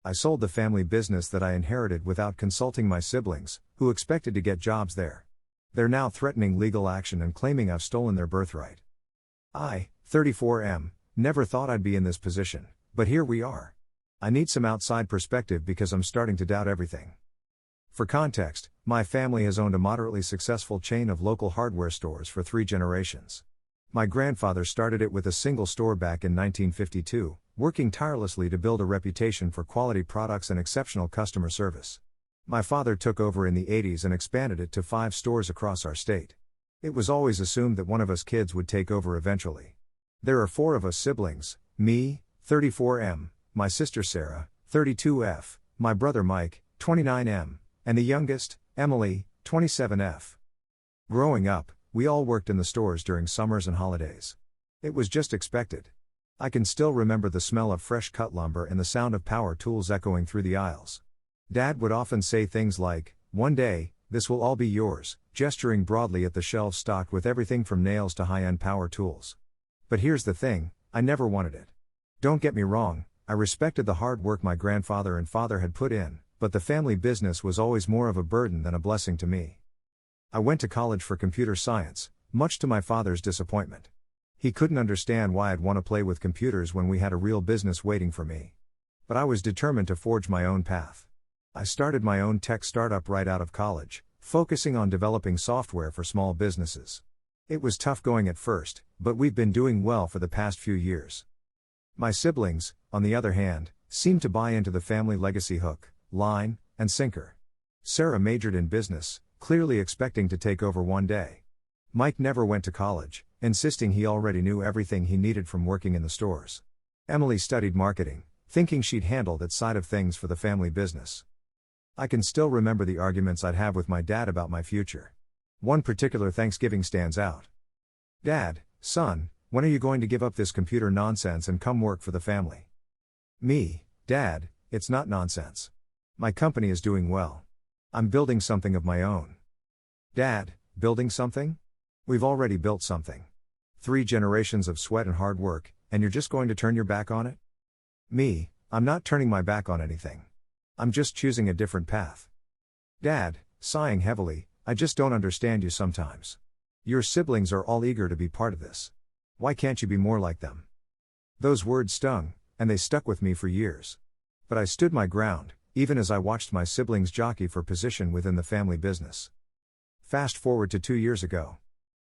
I sold the family business that I inherited without consulting my siblings, who expected to get jobs there. They're now threatening legal action and claiming I've stolen their birthright. I, 34M, never thought I'd be in this position, but here we are. I need some outside perspective because I'm starting to doubt everything. For context, my family has owned a moderately successful chain of local hardware stores for 3 generations. My grandfather started it with a single store back in 1952, working tirelessly to build a reputation for quality products and exceptional customer service. My father took over in the 80s and expanded it to 5 stores across our state. It was always assumed that one of us kids would take over eventually. There are 4 of us siblings, me, 34M, my sister Sarah, 32F, my brother Mike, 29M, and the youngest, Emily, 27F. Growing up, we all worked in the stores during summers and holidays. It was just expected. I can still remember the smell of fresh cut lumber and the sound of power tools echoing through the aisles. Dad would often say things like, "One day, this will all be yours," gesturing broadly at the shelves stocked with everything from nails to high-end power tools. But here's the thing, I never wanted it. Don't get me wrong, I respected the hard work my grandfather and father had put in, but the family business was always more of a burden than a blessing to me. I went to college for computer science, much to my father's disappointment. He couldn't understand why I'd want to play with computers when we had a real business waiting for me. But I was determined to forge my own path. I started my own tech startup right out of college, focusing on developing software for small businesses. It was tough going at first, but we've been doing well for the past few years. My siblings, on the other hand, seemed to buy into the family legacy hook, line, and sinker. Sarah majored in business, clearly expecting to take over one day. Mike never went to college, insisting he already knew everything he needed from working in the stores. Emily studied marketing, thinking she'd handle that side of things for the family business. I can still remember the arguments I'd have with my dad about my future. One particular Thanksgiving stands out. "Dad, son, when are you going to give up this computer nonsense and come work for the family?" Me, "Dad, it's not nonsense. My company is doing well. I'm building something of my own." "Dad, building something? We've already built something. 3 generations of sweat and hard work, and you're just going to turn your back on it?" Me, "I'm not turning my back on anything. I'm just choosing a different path." "Dad," sighing heavily, "I just don't understand you sometimes. Your siblings are all eager to be part of this. Why can't you be more like them?" Those words stung, and they stuck with me for years. But I stood my ground, even as I watched my siblings jockey for position within the family business. Fast forward to 2 years ago.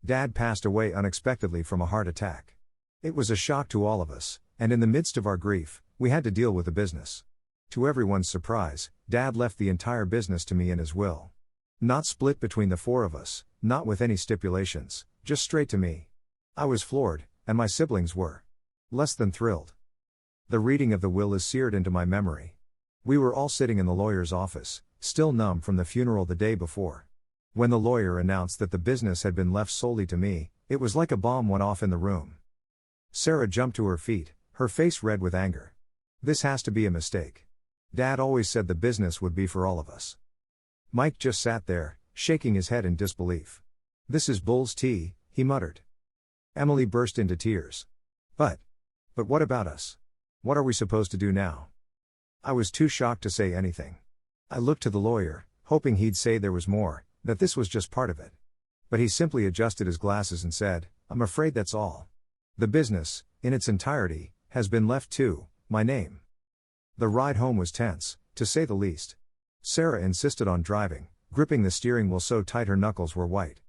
Dad passed away unexpectedly from a heart attack. It was a shock to all of us, and in the midst of our grief, we had to deal with the business. To everyone's surprise, Dad left the entire business to me in his will. Not split between the 4 of us, not with any stipulations, just straight to me. I was floored, and my siblings were less than thrilled. The reading of the will is seared into my memory. We were all sitting in the lawyer's office, still numb from the funeral the day before. When the lawyer announced that the business had been left solely to me, it was like a bomb went off in the room. Sarah jumped to her feet, her face red with anger. "This has to be a mistake. Dad always said the business would be for all of us." Mike just sat there, shaking his head in disbelief. "This is bull's tea," he muttered. Emily burst into tears. But what about us? What are we supposed to do now?" I was too shocked to say anything. I looked to the lawyer, hoping he'd say there was more, that this was just part of it. But he simply adjusted his glasses and said, "I'm afraid that's all. The business, in its entirety, has been left to my name." The ride home was tense, to say the least. Sarah insisted on driving, gripping the steering wheel so tight her knuckles were white.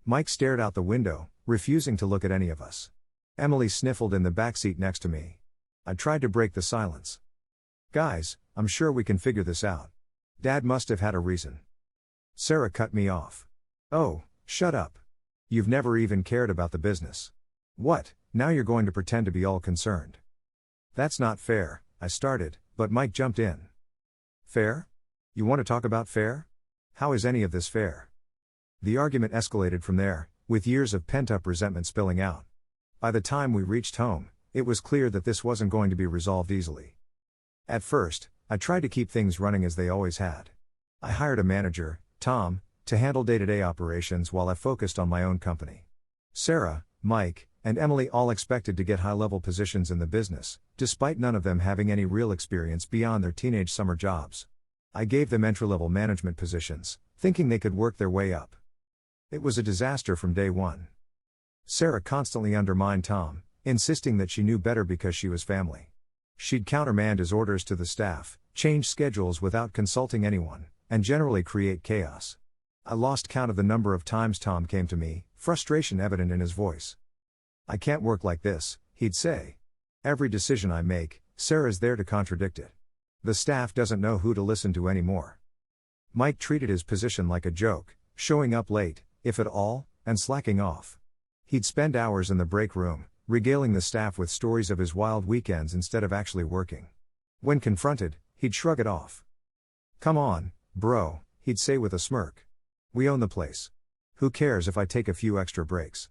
Mike stared out the window, refusing to look at any of us. Emily sniffled in the backseat next to me. I tried to break the silence. "Guys, I'm sure we can figure this out. Dad must have had a reason." Sarah cut me off. "Oh, shut up. You've never even cared about the business. What, now you're going to pretend to be all concerned?" "That's not fair," I started, but Mike jumped in. "Fair? You want to talk about fair? How is any of this fair?" The argument escalated from there, with years of pent-up resentment spilling out. By the time we reached home, it was clear that this wasn't going to be resolved easily. At first, I tried to keep things running as they always had. I hired a manager, Tom, to handle day-to-day operations while I focused on my own company. Sarah, Mike, and Emily all expected to get high-level positions in the business, despite none of them having any real experience beyond their teenage summer jobs. I gave them entry-level management positions, thinking they could work their way up. It was a disaster from day one. Sarah constantly undermined Tom, insisting that she knew better because she was family. She'd countermand his orders to the staff, change schedules without consulting anyone, and generally create chaos. I lost count of the number of times Tom came to me, frustration evident in his voice. "I can't work like this," he'd say. "Every decision I make, Sarah's there to contradict it. The staff doesn't know who to listen to anymore." Mike treated his position like a joke, showing up late, if at all, and slacking off. He'd spend hours in the break room, regaling the staff with stories of his wild weekends instead of actually working. When confronted, he'd shrug it off. "Come on, bro," he'd say with a smirk. "We own the place. Who cares if I take a few extra breaks?"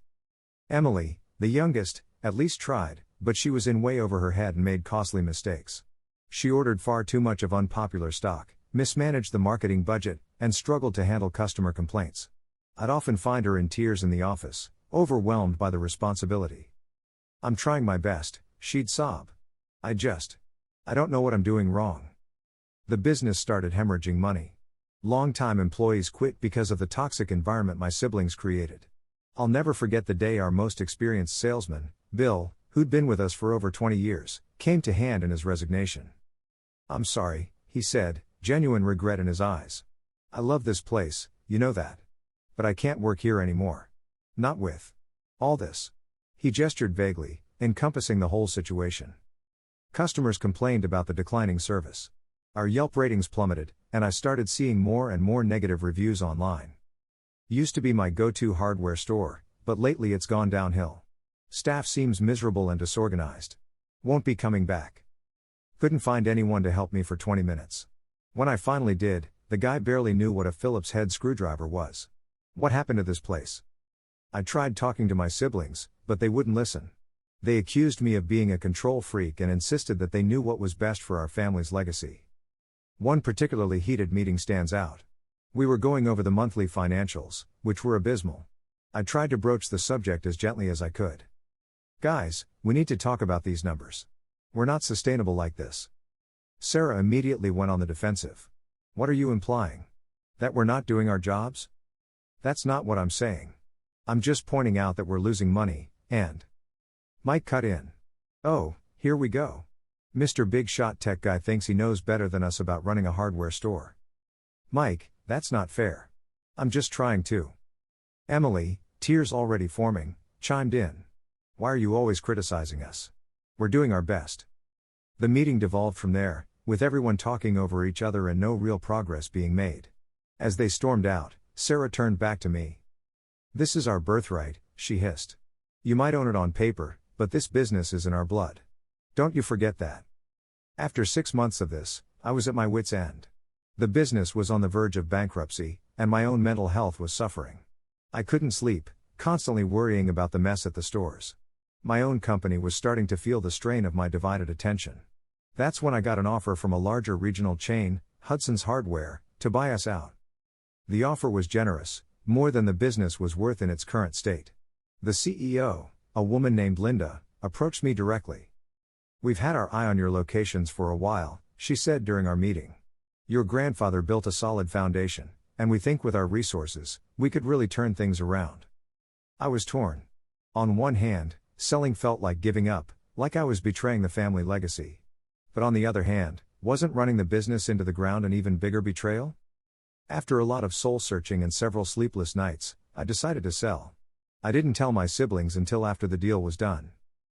Emily, the youngest, at least tried, but she was in way over her head and made costly mistakes. She ordered far too much of unpopular stock, mismanaged the marketing budget, and struggled to handle customer complaints. I'd often find her in tears in the office, overwhelmed by the responsibility. "I'm trying my best," she'd sob. I don't know what I'm doing wrong." The business started hemorrhaging money. Long-time employees quit because of the toxic environment my siblings created. I'll never forget the day our most experienced salesman, Bill, who'd been with us for over 20 years, came to hand in his resignation. "I'm sorry," he said, genuine regret in his eyes. "I love this place, you know that. But I can't work here anymore. Not with all this." He gestured vaguely, encompassing the whole situation. Customers complained about the declining service. Our Yelp ratings plummeted, and I started seeing more and more negative reviews online. Used to be my go-to hardware store, but lately it's gone downhill. Staff seems miserable and disorganized. Won't be coming back. Couldn't find anyone to help me for 20 minutes. When I finally did, the guy barely knew what a Phillips head screwdriver was. What happened to this place? I tried talking to my siblings, but they wouldn't listen. They accused me of being a control freak and insisted that they knew what was best for our family's legacy. One particularly heated meeting stands out. We were going over the monthly financials, which were abysmal. I tried to broach the subject as gently as I could. "Guys, we need to talk about these numbers. We're not sustainable like this." Sarah immediately went on the defensive. "What are you implying? That we're not doing our jobs?" "That's not what I'm saying. I'm just pointing out that we're losing money, and..." Mike cut in. "Oh, here we go. Mr. Big Shot Tech Guy thinks he knows better than us about running a hardware store." "Mike, that's not fair. I'm just trying to..." Emily, tears already forming, chimed in. "Why are you always criticizing us? We're doing our best." The meeting devolved from there, with everyone talking over each other and no real progress being made. As they stormed out, Sarah turned back to me. "This is our birthright," she hissed. "You might own it on paper, but this business is in our blood. Don't you forget that." After 6 months of this, I was at my wit's end. The business was on the verge of bankruptcy, and my own mental health was suffering. I couldn't sleep, constantly worrying about the mess at the stores. My own company was starting to feel the strain of my divided attention. That's when I got an offer from a larger regional chain, Hudson's Hardware, to buy us out. The offer was generous, more than the business was worth in its current state. The CEO, a woman named Linda, approached me directly. "We've had our eye on your locations for a while," she said during our meeting. "Your grandfather built a solid foundation, and we think with our resources, we could really turn things around." I was torn. On one hand, selling felt like giving up, like I was betraying the family legacy. But on the other hand, wasn't running the business into the ground an even bigger betrayal? After a lot of soul-searching and several sleepless nights, I decided to sell. I didn't tell my siblings until after the deal was done.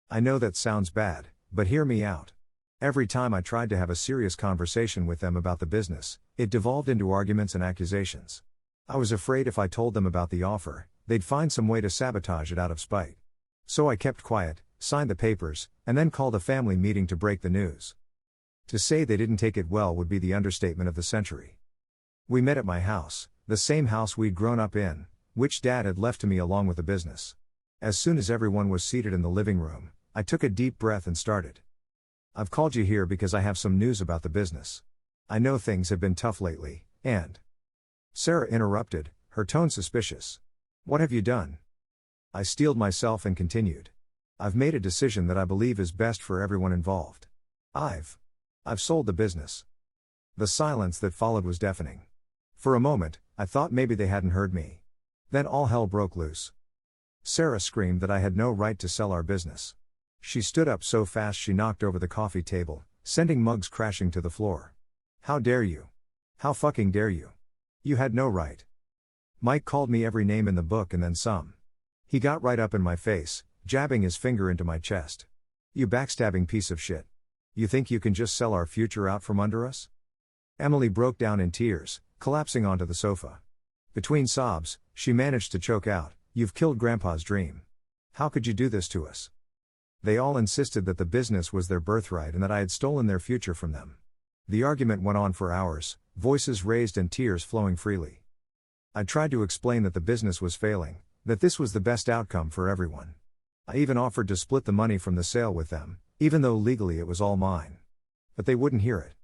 I know that sounds bad, but hear me out. Every time I tried to have a serious conversation with them about the business, it devolved into arguments and accusations. I was afraid if I told them about the offer, they'd find some way to sabotage it out of spite. So I kept quiet, signed the papers, and then called a family meeting to break the news. To say they didn't take it well would be the understatement of the century. We met at my house, the same house we'd grown up in, which Dad had left to me along with the business. As soon as everyone was seated in the living room, I took a deep breath and started. "I've called you here because I have some news about the business. I know things have been tough lately, and..." Sarah interrupted, her tone suspicious. "What have you done?" I steeled myself and continued. I've made a decision that I believe is best for everyone involved. I've sold the business. The silence that followed was deafening. For a moment, I thought maybe they hadn't heard me. Then all hell broke loose. Sarah screamed that I had no right to sell our business. She stood up so fast she knocked over the coffee table, sending mugs crashing to the floor. How dare you? How fucking dare you? You had no right. Mike called me every name in the book and then some. He got right up in my face, jabbing his finger into my chest. You backstabbing piece of shit. You think you can just sell our future out from under us? Emily broke down in tears, collapsing onto the sofa. Between sobs, she managed to choke out, "You've killed Grandpa's dream. How could you do this to us?" They all insisted that the business was their birthright and that I had stolen their future from them. The argument went on for hours, voices raised and tears flowing freely. I tried to explain that the business was failing, that this was the best outcome for everyone. I even offered to split the money from the sale with them, even though legally it was all mine. But they wouldn't hear it.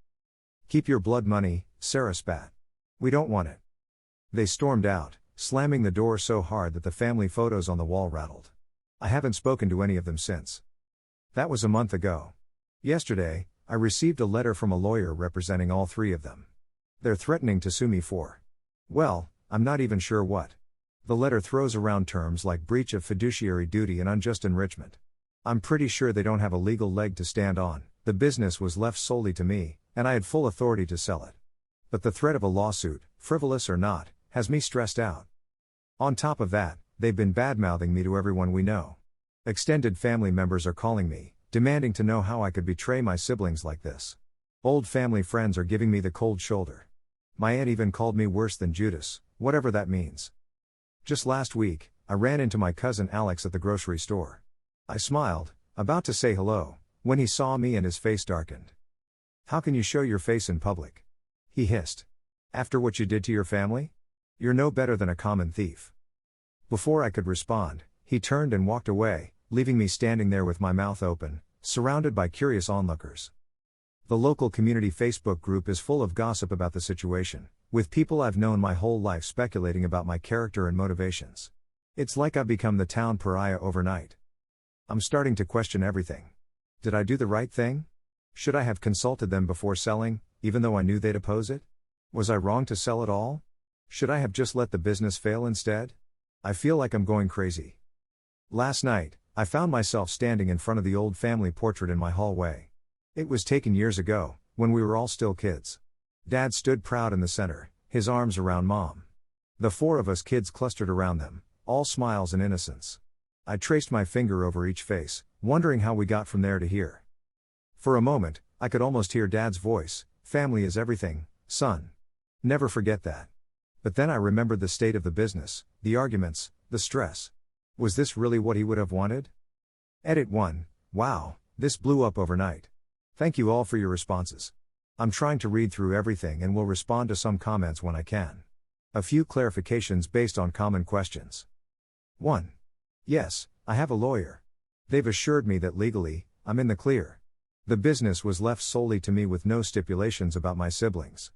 "Keep your blood money," Sarah spat. "We don't want it." They stormed out, slamming the door so hard that the family photos on the wall rattled. I haven't spoken to any of them since. That was a month ago. Yesterday, I received a letter from a lawyer representing all three of them. They're threatening to sue me for, well, I'm not even sure what. The letter throws around terms like breach of fiduciary duty and unjust enrichment. I'm pretty sure they don't have a legal leg to stand on. The business was left solely to me, and I had full authority to sell it. But the threat of a lawsuit, frivolous or not, has me stressed out. On top of that, they've been bad-mouthing me to everyone we know. Extended family members are calling me, demanding to know how I could betray my siblings like this. Old family friends are giving me the cold shoulder. My aunt even called me worse than Judas, whatever that means. Just last week, I ran into my cousin Alex at the grocery store. I smiled, about to say hello, when he saw me and his face darkened. "How can you show your face in public?" he hissed. "After what you did to your family? You're no better than a common thief." Before I could respond, he turned and walked away, leaving me standing there with my mouth open, surrounded by curious onlookers. The local community Facebook group is full of gossip about the situation, with people I've known my whole life speculating about my character and motivations. It's like I've become the town pariah overnight. I'm starting to question everything. Did I do the right thing? Should I have consulted them before selling, even though I knew they'd oppose it? Was I wrong to sell it all? Should I have just let the business fail instead? I feel like I'm going crazy. Last night, I found myself standing in front of the old family portrait in my hallway. It was taken years ago, when we were all still kids. Dad stood proud in the center, his arms around Mom. The four of us kids clustered around them, all smiles and innocence. I traced my finger over each face, wondering how we got from there to here. For a moment, I could almost hear Dad's voice, "Family is everything, son. Never forget that." But then I remembered the state of the business, the arguments, the stress. Was this really what he would have wanted? Edit 1. Wow, this blew up overnight. Thank you all for your responses. I'm trying to read through everything and will respond to some comments when I can. A few clarifications based on common questions. 1. Yes, I have a lawyer. They've assured me that legally, I'm in the clear. The business was left solely to me with no stipulations about my siblings.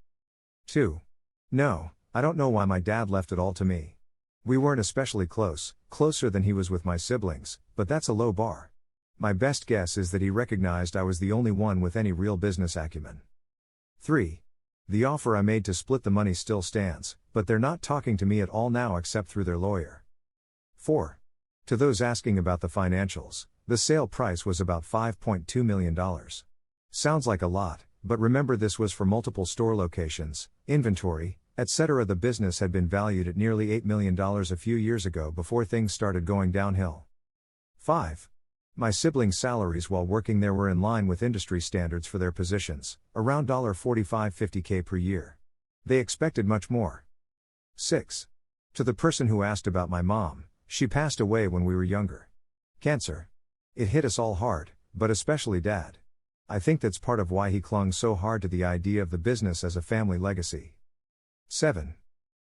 2. No, I don't know why my dad left it all to me. We weren't especially close, closer than he was with my siblings, but that's a low bar. My best guess is that he recognized I was the only one with any real business acumen. 3. The offer I made to split the money still stands, but they're not talking to me at all now except through their lawyer. 4. To those asking about the financials, the sale price was about $5.2 million. Sounds like a lot, but remember this was for multiple store locations, inventory, etc. The business had been valued at nearly $8 million a few years ago before things started going downhill. 5. My siblings' salaries while working there were in line with industry standards for their positions, around $45-50K per year. They expected much more. 6. To the person who asked about my mom, she passed away when we were younger. Cancer. It hit us all hard, but especially Dad. I think that's part of why he clung so hard to the idea of the business as a family legacy. 7.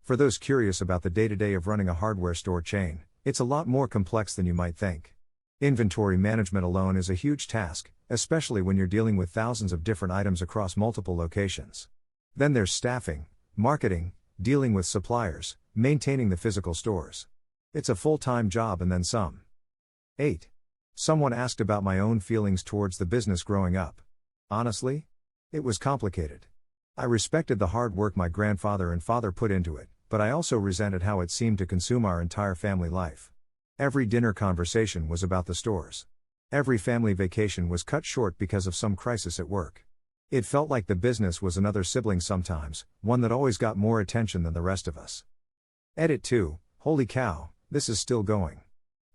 For those curious about the day-to-day of running a hardware store chain, it's a lot more complex than you might think. Inventory management alone is a huge task, especially when you're dealing with thousands of different items across multiple locations. Then there's staffing, marketing, dealing with suppliers, maintaining the physical stores. It's a full-time job and then some. 8. Someone asked about my own feelings towards the business growing up. Honestly? It was complicated. I respected the hard work my grandfather and father put into it, but I also resented how it seemed to consume our entire family life. Every dinner conversation was about the stores. Every family vacation was cut short because of some crisis at work. It felt like the business was another sibling sometimes, one that always got more attention than the rest of us. Edit 2, holy cow, this is still going.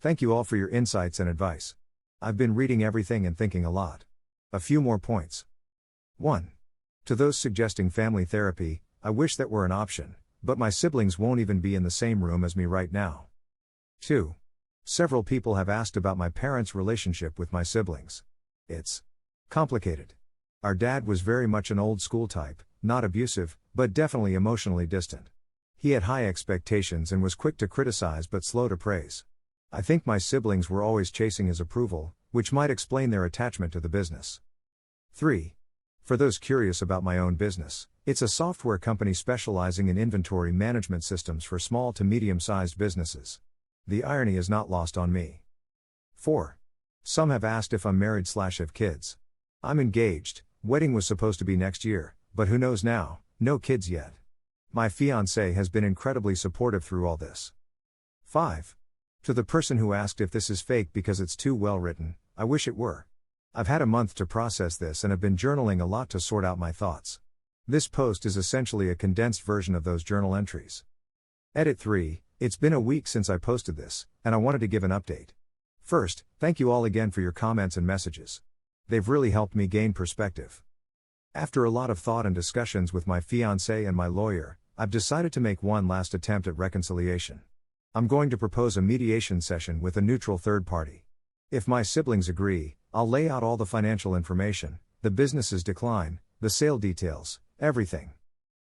Thank you all for your insights and advice. I've been reading everything and thinking a lot. A few more points. 1. To those suggesting family therapy, I wish that were an option, but my siblings won't even be in the same room as me right now. 2. Several people have asked about my parents' relationship with my siblings. It's complicated. Our dad was very much an old school type, not abusive, but definitely emotionally distant. He had high expectations and was quick to criticize but slow to praise. I think my siblings were always chasing his approval, which might explain their attachment to the business. 3. For those curious about my own business, it's a software company specializing in inventory management systems for small to medium-sized businesses. The irony is not lost on me. 4. Some have asked if I'm married/have kids. I'm engaged, wedding was supposed to be next year, but who knows now, no kids yet. My fiancé has been incredibly supportive through all this. 5. To the person who asked if this is fake because it's too well written, I wish it were. I've had a month to process this and have been journaling a lot to sort out my thoughts. This post is essentially a condensed version of those journal entries. Edit 3, it's been a week since I posted this, and I wanted to give an update. First, thank you all again for your comments and messages. They've really helped me gain perspective. After a lot of thought and discussions with my fiancé and my lawyer, I've decided to make one last attempt at reconciliation. I'm going to propose a mediation session with a neutral third party. If my siblings agree, I'll lay out all the financial information, the business's decline, the sale details, everything.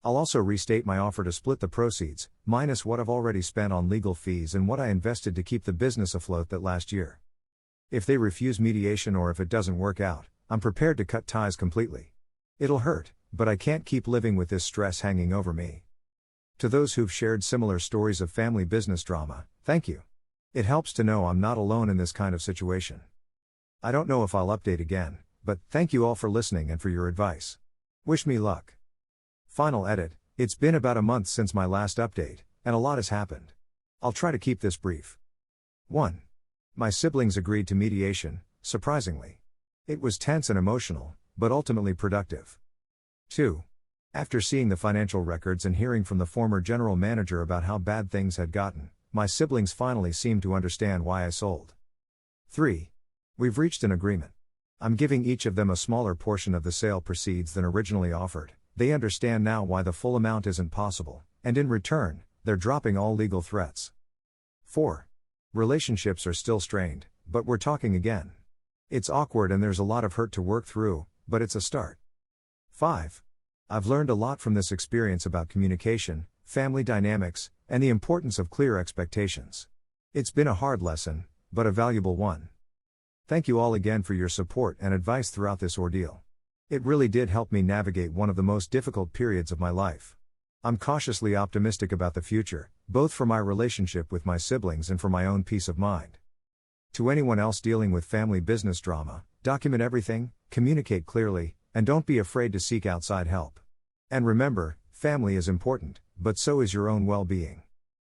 I'll also restate my offer to split the proceeds, minus what I've already spent on legal fees and what I invested to keep the business afloat that last year. If they refuse mediation or if it doesn't work out, I'm prepared to cut ties completely. It'll hurt, but I can't keep living with this stress hanging over me. To those who've shared similar stories of family business drama, thank you. It helps to know I'm not alone in this kind of situation. I don't know if I'll update again, but thank you all for listening and for your advice. Wish me luck. Final edit, it's been about a month since my last update, and a lot has happened. I'll try to keep this brief. 1. My siblings agreed to mediation, surprisingly. It was tense and emotional, but ultimately productive. 2. After seeing the financial records and hearing from the former general manager about how bad things had gotten, my siblings finally seemed to understand why I sold. 3. We've reached an agreement. I'm giving each of them a smaller portion of the sale proceeds than originally offered. They understand now why the full amount isn't possible, and in return, they're dropping all legal threats. 4. Relationships are still strained, but we're talking again. It's awkward and there's a lot of hurt to work through, but it's a start. 5. I've learned a lot from this experience about communication, family dynamics, and the importance of clear expectations. It's been a hard lesson, but a valuable one. Thank you all again for your support and advice throughout this ordeal. It really did help me navigate one of the most difficult periods of my life. I'm cautiously optimistic about the future, both for my relationship with my siblings and for my own peace of mind. To anyone else dealing with family business drama, document everything, communicate clearly, and don't be afraid to seek outside help. And remember, family is important, but so is your own well-being.